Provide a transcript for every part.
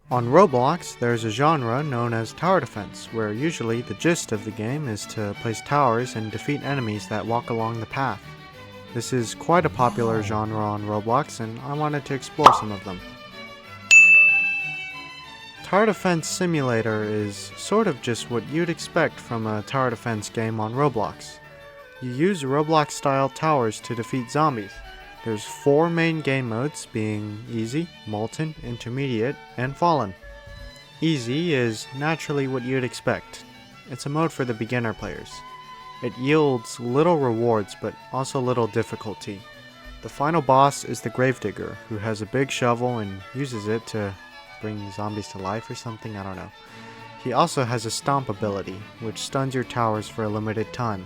On Roblox, there's a genre known as tower defense, where usually the gist of the game is to place towers and defeat enemies that walk along the path. This is quite a popular genre on Roblox, and I wanted to explore some of them. Tower Defense Simulator is sort of just what you'd expect from a tower defense game on Roblox. You use Roblox-style towers to defeat zombies. There's 4 main game modes, being Easy, Molten, Intermediate, and Fallen. Easy is naturally what you'd expect. It's a mode for the beginner players. It yields little rewards, but also little difficulty. The final boss is the Gravedigger, who has a big shovel and uses it to bring zombies to life or something, I don't know. He also has a Stomp ability, which stuns your towers for a limited time.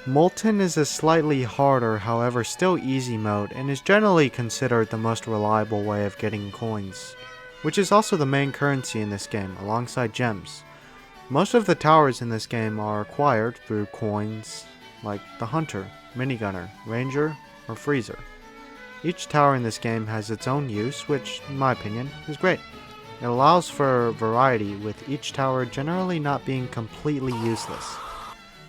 Molten is a slightly harder, however still easy mode, and is generally considered the most reliable way of getting coins, which is also the main currency in this game, alongside gems. Most of the towers in this game are acquired through coins like the Hunter, Minigunner, Ranger, or Freezer. Each tower in this game has its own use, which, in my opinion, is great. It allows for variety, with each tower generally not being completely useless.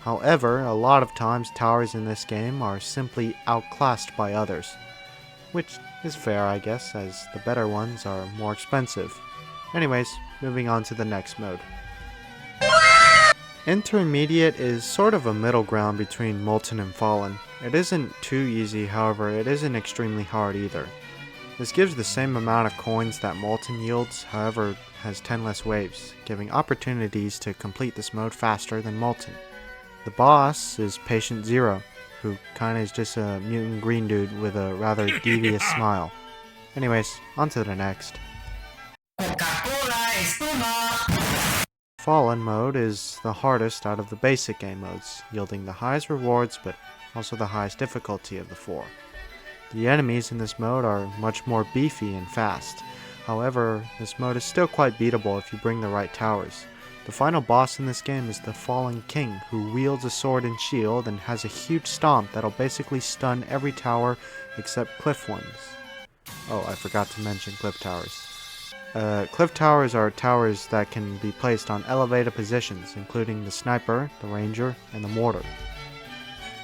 However, a lot of times towers in this game are simply outclassed by others, which is fair, I guess, as the better ones are more expensive. Anyways, moving on to the next mode. Intermediate is sort of a middle ground between Molten and Fallen. It isn't too easy, however, it isn't extremely hard either. This gives the same amount of coins that Molten yields, however, has 10 less waves, giving opportunities to complete this mode faster than Molten. The boss is Patient Zero, who kinda is just a mutant green dude with a rather devious smile. Anyways, on to the next. Fallen mode is the hardest out of the basic game modes, yielding the highest rewards but also the highest difficulty of the 4. The enemies in this mode are much more beefy and fast. However, this mode is still quite beatable if you bring the right towers. The final boss in this game is the Fallen King, who wields a sword and shield and has a huge stomp that'll basically stun every tower except cliff ones. Oh, I forgot to mention cliff towers. Cliff towers are towers that can be placed on elevated positions, including the Sniper, the Ranger, and the Mortar.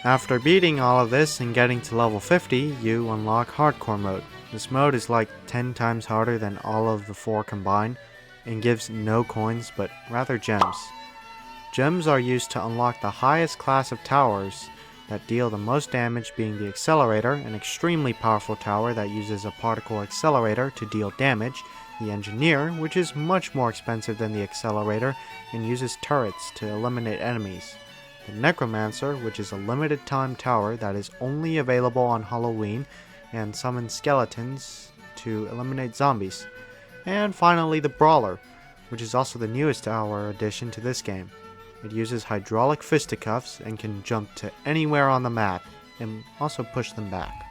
After beating all of this and getting to level 50, you unlock Hardcore mode. This mode is like 10 times harder than all of the 4 combined, and gives no coins but rather gems. Gems are used to unlock the highest class of towers that deal the most damage, being the Accelerator, an extremely powerful tower that uses a particle accelerator to deal damage, the Engineer, which is much more expensive than the Accelerator and uses turrets to eliminate enemies, the Necromancer, which is a limited time tower that is only available on Halloween and summons skeletons to eliminate zombies, and finally the Brawler, which is also the newest tower addition to this game. It uses hydraulic fisticuffs and can jump to anywhere on the map and also push them back.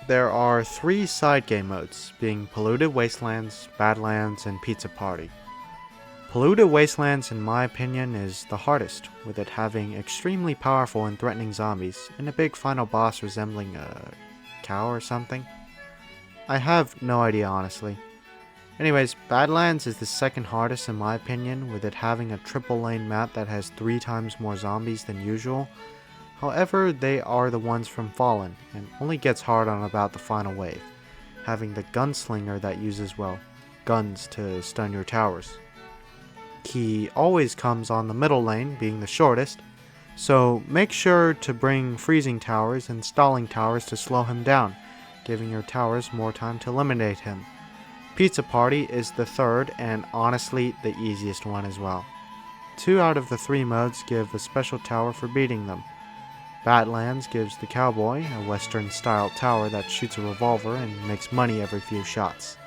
There are 3 side game modes, being Polluted Wastelands, Badlands, and Pizza Party. Polluted Wastelands, in my opinion, is the hardest, with it having extremely powerful and threatening zombies, and a big final boss resembling a cow or something. I have no idea, honestly. Anyways, Badlands is the second hardest in my opinion, with it having a triple lane map that has 3 times more zombies than usual. However, they are the ones from Fallen, and only gets hard on about the final wave, having the Gunslinger that uses, well, guns to stun your towers. He always comes on the middle lane, being the shortest, so make sure to bring freezing towers and stalling towers to slow him down, giving your towers more time to eliminate him. Pizza Party is the third and honestly the easiest one as well. 2 out of the 3 modes give a special tower for beating them. Badlands gives the Cowboy, a western style tower that shoots a revolver and makes money every few shots.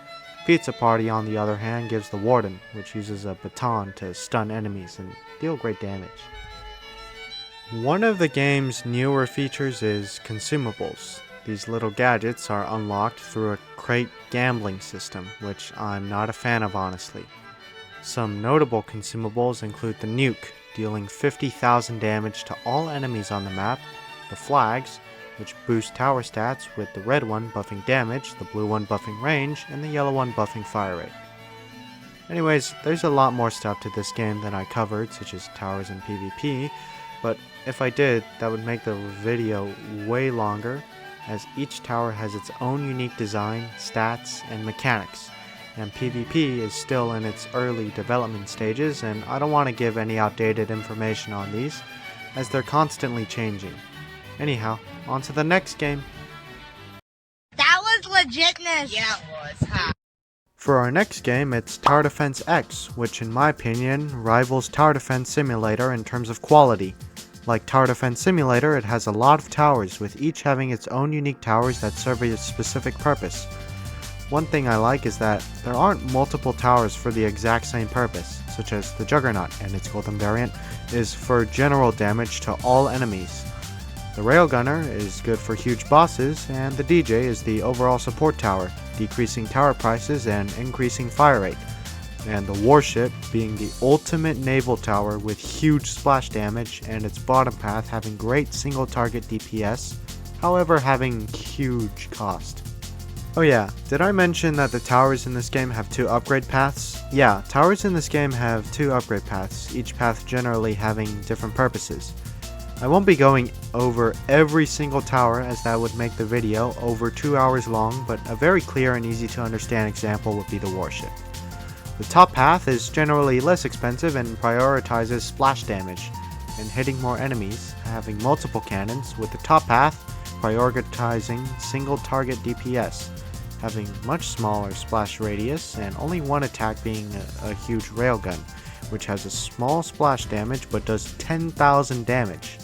Pizza Party on the other hand gives the Warden, which uses a baton to stun enemies and deal great damage. One of the game's newer features is consumables. These little gadgets are unlocked through a crate gambling system, which I'm not a fan of honestly. Some notable consumables include the Nuke, dealing 50,000 damage to all enemies on the map, the Flags, which boost tower stats with the red one buffing damage, the blue one buffing range, and the yellow one buffing fire rate. Anyways, there's a lot more stuff to this game than I covered, such as towers and PvP, but if I did, that would make the video way longer, as each tower has its own unique design, stats, and mechanics. And PvP is still in its early development stages, and I don't want to give any outdated information on these, as they're constantly changing. Anyhow, on to the next game. That was legitness. Yeah, it was, huh? For our next game, it's Tower Defense X, which in my opinion rivals Tower Defense Simulator in terms of quality. Like Tower Defense Simulator, it has a lot of towers, with each having its own unique towers that serve a specific purpose. One thing I like is that there aren't multiple towers for the exact same purpose, such as the Juggernaut and its golden variant is for general damage to all enemies. The Railgunner is good for huge bosses, and the DJ is the overall support tower, decreasing tower prices and increasing fire rate. And the Warship being the ultimate naval tower with huge splash damage and its bottom path having great single target DPS, however having huge cost. Oh yeah, did I mention that the towers in this game have 2 upgrade paths? Yeah, towers in this game have 2 upgrade paths, each path generally having different purposes. I won't be going over every single tower as that would make the video over 2 hours long, but a very clear and easy to understand example would be the Warship. The top path is generally less expensive and prioritizes splash damage and hitting more enemies, having multiple cannons, with the top path prioritizing single target DPS, having much smaller splash radius and only one attack being a huge railgun, which has a small splash damage but does 10,000 damage.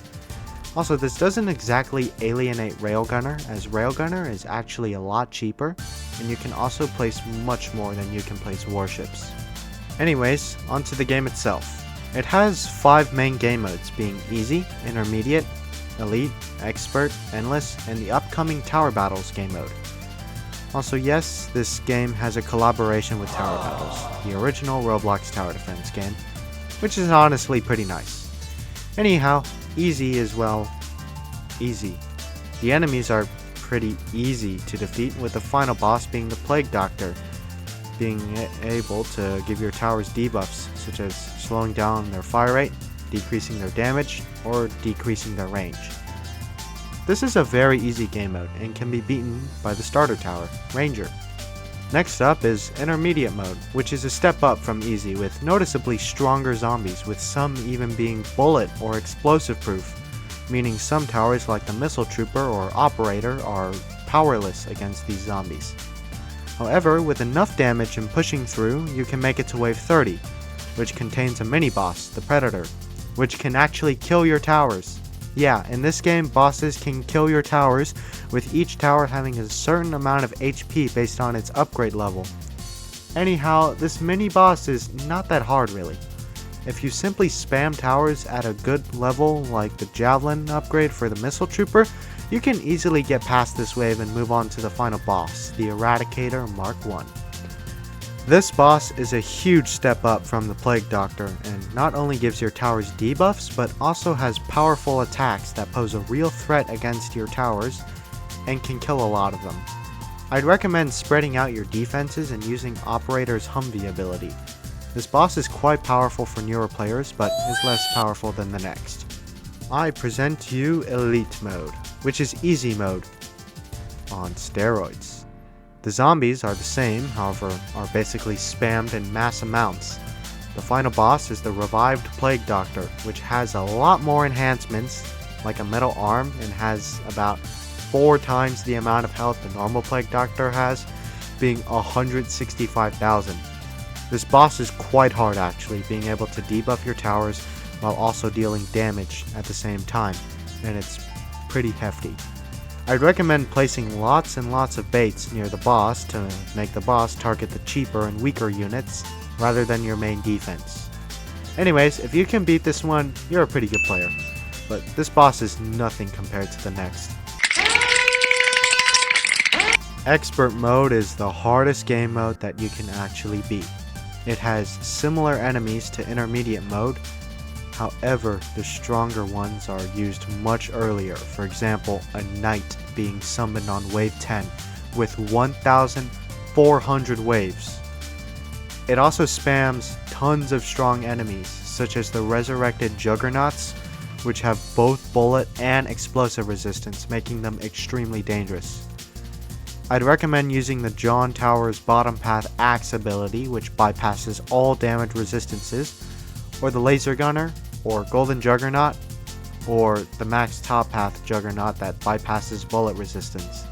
Also, this doesn't exactly alienate Railgunner, as Railgunner is actually a lot cheaper, and you can also place much more than you can place warships. Anyways, onto the game itself. It has 5 main game modes, being Easy, Intermediate, Elite, Expert, Endless, and the upcoming Tower Battles game mode. Also yes, this game has a collaboration with Tower Battles, the original Roblox tower defense game, which is honestly pretty nice. Anyhow, Easy is, well, easy. The enemies are pretty easy to defeat, with the final boss being the Plague Doctor, being able to give your towers debuffs, such as slowing down their fire rate, decreasing their damage, or decreasing their range. This is a very easy game mode and can be beaten by the starter tower, Ranger. Next up is Intermediate mode, which is a step up from Easy with noticeably stronger zombies, with some even being bullet or explosive proof, meaning some towers like the Missile Trooper or Operator are powerless against these zombies. However, with enough damage and pushing through, you can make it to wave 30, which contains a mini-boss, the Predator, which can actually kill your towers. Yeah, in this game, bosses can kill your towers, with each tower having a certain amount of HP based on its upgrade level. Anyhow, this mini-boss is not that hard really. If you simply spam towers at a good level, like the Javelin upgrade for the Missile Trooper, you can easily get past this wave and move on to the final boss, the Eradicator Mark I. This boss is a huge step up from the Plague Doctor, and not only gives your towers debuffs, but also has powerful attacks that pose a real threat against your towers, and can kill a lot of them. I'd recommend spreading out your defenses and using Operator's Humvee ability. This boss is quite powerful for newer players, but is less powerful than the next. I present to you Elite mode, which is easy mode on steroids. The zombies are the same, however, are basically spammed in mass amounts. The final boss is the revived Plague Doctor, which has a lot more enhancements, like a metal arm, and has about 4 times the amount of health the normal Plague Doctor has, being 165,000. This boss is quite hard actually, being able to debuff your towers while also dealing damage at the same time, and it's pretty hefty. I'd recommend placing lots and lots of baits near the boss to make the boss target the cheaper and weaker units rather than your main defense. Anyways, if you can beat this one, you're a pretty good player, but this boss is nothing compared to the next. Expert mode is the hardest game mode that you can actually beat. It has similar enemies to Intermediate mode, however, the stronger ones are used much earlier. For example, a Knight being summoned on wave 10 with 1,400 waves. It also spams tons of strong enemies, such as the resurrected juggernauts, which have both bullet and explosive resistance, making them extremely dangerous. I'd recommend using the John Tower's bottom path axe ability, which bypasses all damage resistances, or the laser gunner, or golden juggernaut, or the max top path juggernaut that bypasses bullet resistance.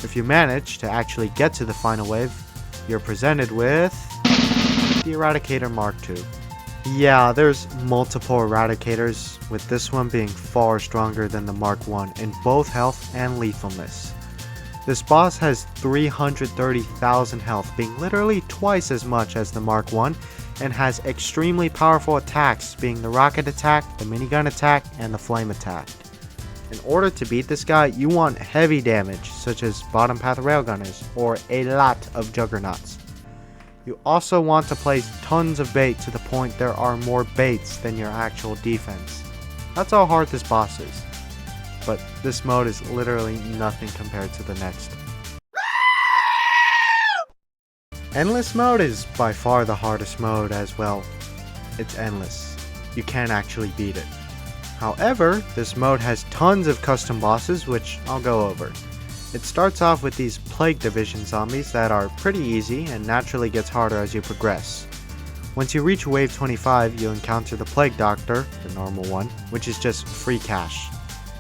If you manage to actually get to the final wave, you're presented with the Eradicator Mark II. Yeah, there's multiple Eradicators, with this one being far stronger than the Mark I in both health and lethalness. This boss has 330,000 health, being literally twice as much as the Mark I, and has extremely powerful attacks, being the rocket attack, the minigun attack, and the flame attack. In order to beat this guy, you want heavy damage, such as bottom path railgunners, or a lot of juggernauts. You also want to place tons of bait to the point there are more baits than your actual defense. That's how hard this boss is. But this mode is literally nothing compared to the next. Endless mode is by far the hardest mode as well. It's endless. You can't actually beat it. However, this mode has tons of custom bosses, which I'll go over. It starts off with these Plague Division zombies that are pretty easy and naturally gets harder as you progress. Once you reach wave 25, you encounter the Plague Doctor, the normal one, which is just free cash.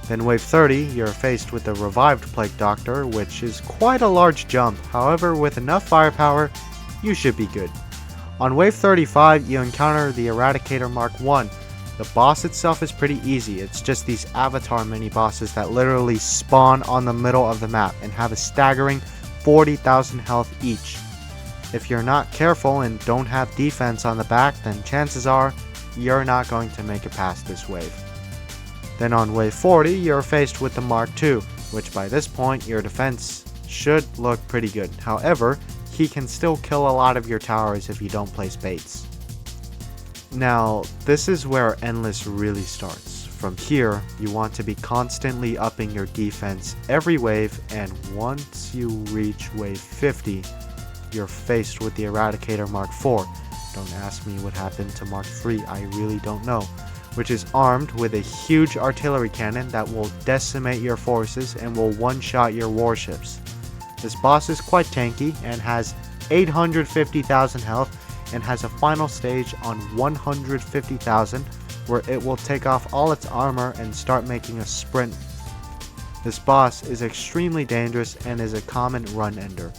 Then wave 30, you're faced with the revived Plague Doctor, which is quite a large jump. However, with enough firepower, you should be good. On wave 35, you encounter the Eradicator Mark I. The boss itself is pretty easy. It's just these avatar mini bosses that literally spawn on the middle of the map and have a staggering 40,000 health each. If you're not careful and don't have defense on the back, then chances are you're not going to make it past this wave. Then on wave 40, you're faced with the Mark II, which by this point your defense should look pretty good. However, he can still kill a lot of your towers if you don't place baits. Now, this is where Endless really starts. From here, you want to be constantly upping your defense every wave, and once you reach wave 50, you're faced with the Eradicator Mark IV. Don't ask me what happened to Mark III, I really don't know. Which is armed with a huge artillery cannon that will decimate your forces and will one-shot your warships. This boss is quite tanky and has 850,000 health, and has a final stage on 150,000 where it will take off all its armor and start making a sprint. This boss is extremely dangerous and is a common run ender.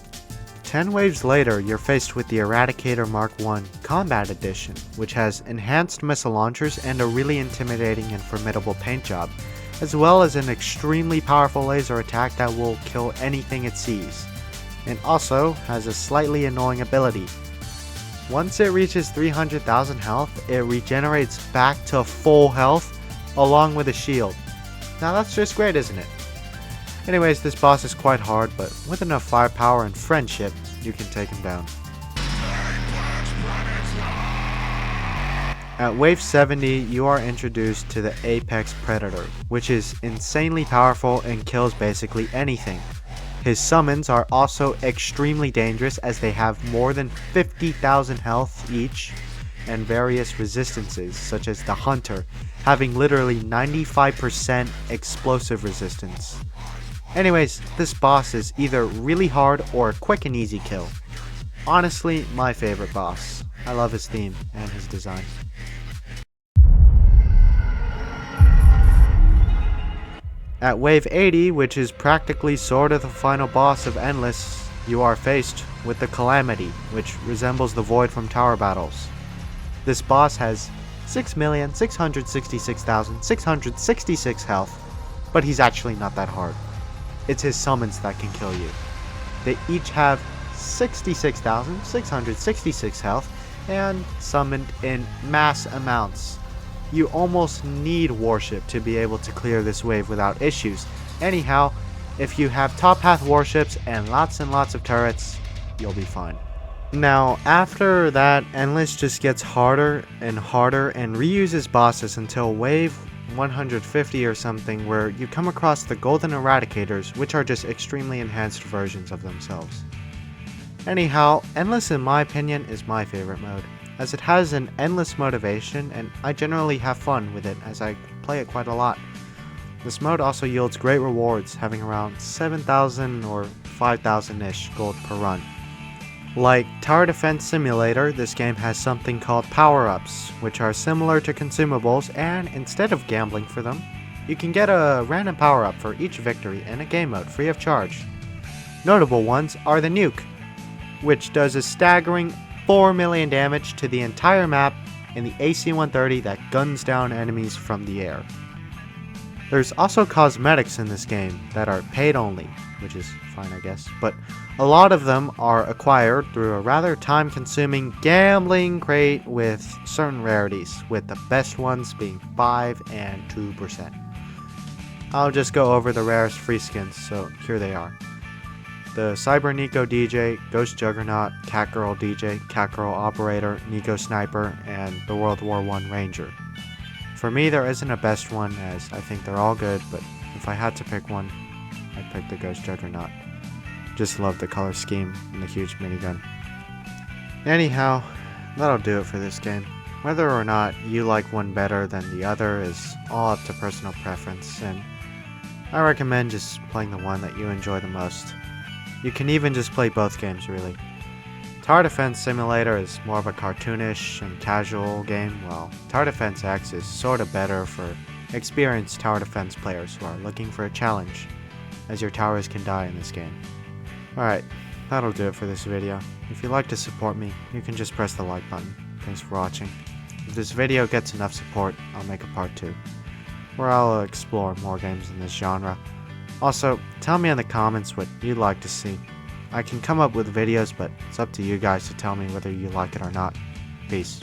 10 waves later, you're faced with the Eradicator Mark I Combat Edition, which has enhanced missile launchers and a really intimidating and formidable paint job, as well as an extremely powerful laser attack that will kill anything it sees, and also has a slightly annoying ability. Once it reaches 300,000 health, it regenerates back to full health along with a shield. Now that's just great, isn't it? Anyways, this boss is quite hard, but with enough firepower and friendship, you can take him down. At wave 70, you are introduced to the Apex Predator, which is insanely powerful and kills basically anything. His summons are also extremely dangerous as they have more than 50,000 health each, and various resistances such as the Hunter, having literally 95% explosive resistance. Anyways, this boss is either really hard or a quick and easy kill. Honestly, my favorite boss. I love his theme and his design. At wave 80, which is practically sort of the final boss of Endless, you are faced with the Calamity, which resembles the Void from Tower Battles. This boss has 6,666,666 health, but he's actually not that hard. It's his summons that can kill you. They each have 66,666 health and summoned in mass amounts. You almost need Warship to be able to clear this wave without issues. Anyhow, if you have top path warships and lots of turrets, you'll be fine. Now, after that, Endless just gets harder and harder and reuses bosses until wave 150 or something, where you come across the Golden Eradicators, which are just extremely enhanced versions of themselves. Anyhow, Endless in my opinion is my favorite mode, as it has an endless motivation and I generally have fun with it as I play it quite a lot. This mode also yields great rewards, having around 7,000 or 5,000-ish gold per run. Like Tower Defense Simulator, this game has something called power-ups, which are similar to consumables, and instead of gambling for them, you can get a random power-up for each victory in a game mode free of charge. Notable ones are the Nuke, which does a staggering 4 million damage to the entire map, and the AC-130 that guns down enemies from the air. There's also cosmetics in this game that are paid only, which is fine I guess, but a lot of them are acquired through a rather time-consuming gambling crate with certain rarities, with the best ones being 5 and 2%. I'll just go over the rarest free skins, so here they are. The Cyber Nico DJ, Ghost Juggernaut, Catgirl DJ, Catgirl Operator, Nico Sniper, and the World War I Ranger. For me, there isn't a best one, as I think they're all good, but if I had to pick one, I'd pick the Ghost Juggernaut. Just love the color scheme and the huge minigun. Anyhow, that'll do it for this game. Whether or not you like one better than the other is all up to personal preference, and I recommend just playing the one that you enjoy the most. You can even just play both games, really. Tower Defense Simulator is more of a cartoonish and casual game, while Tower Defense X is sorta better for experienced tower defense players who are looking for a challenge, as your towers can die in this game. Alright, that'll do it for this video. If you'd like to support me, you can just press the like button. Thanks for watching. If this video gets enough support, I'll make a part 2, where I'll explore more games in this genre. Also, tell me in the comments what you'd like to see. I can come up with videos, but it's up to you guys to tell me whether you like it or not. Peace.